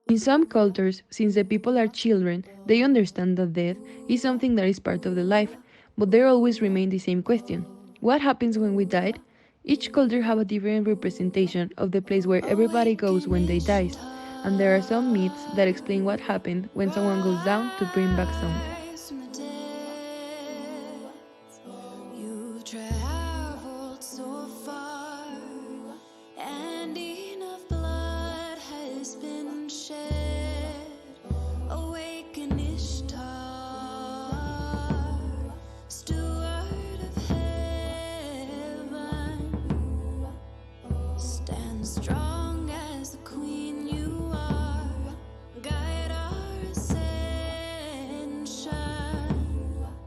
In some cultures, since the people are children, they understand that death is something that is part of the life, but there always remains the same question. What happens when we died? Each culture have a different representation of the place where everybody goes when they dies, and there are some myths that explain what happened when someone goes down to bring back someone. You traveled so far, and enough blood has been shed. Awaken Ishtar, steward of heaven. Stand strong as the queen you are. Guide our ascension.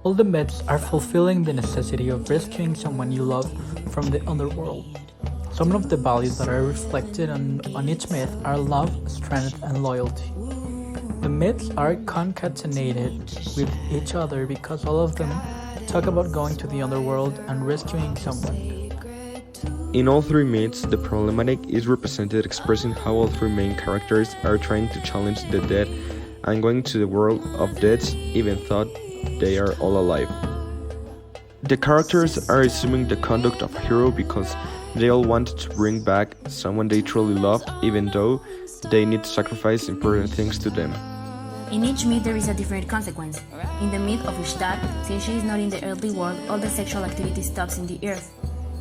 All the myths are fulfilling the necessity of rescuing someone you love from the underworld. Some of the values that are reflected on each myth are love, strength, and loyalty. The myths are concatenated with each other because all of them talk about going to the underworld and rescuing someone. In all three myths, the problematic is represented expressing how all three main characters are trying to challenge the dead and going to the world of deads even though they are all alive. The characters are assuming the conduct of a hero because they all want to bring back someone they truly love even though they need to sacrifice important things to them. In each myth there is a different consequence. In the myth of Ishtar, since she is not in the earthly world, all the sexual activity stops in the earth.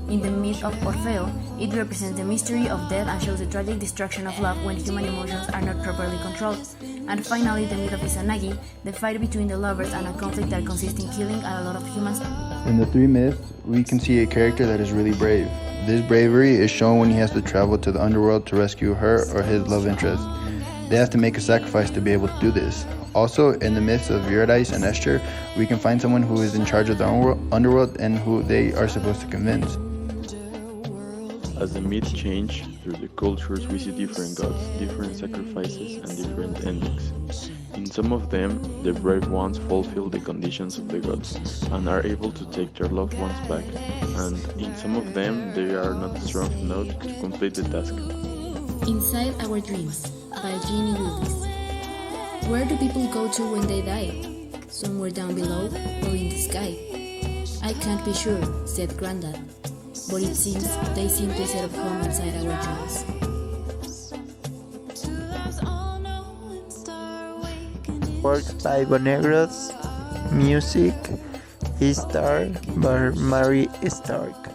In the myth of Orfeo, it represents the mystery of death and shows the tragic destruction of love when human emotions are not properly controlled. And finally, the myth of Izanagi, the fight between the lovers and a conflict that consists in killing a lot of humans. In the three myths, we can see a character that is really brave. This bravery is shown when he has to travel to the underworld to rescue her or his love interest. They have to make a sacrifice to be able to do this. Also, in the myths of Eurydice and Esther, we can find someone who is in charge of the underworld and who they are supposed to convince. As the myths change through the cultures, we see different gods, different sacrifices, and different endings. In some of them, the brave ones fulfill the conditions of the gods and are able to take their loved ones back, and in some of them, they are not strong enough to complete the task. Inside Our Dreams by Jeannie Willis. Where do people go to when they die? Somewhere down below or in the sky? I can't be sure, said Grandad. But it seems they simply set up home inside our dreams. Works by Bonegros, music, Star by Mary Stark.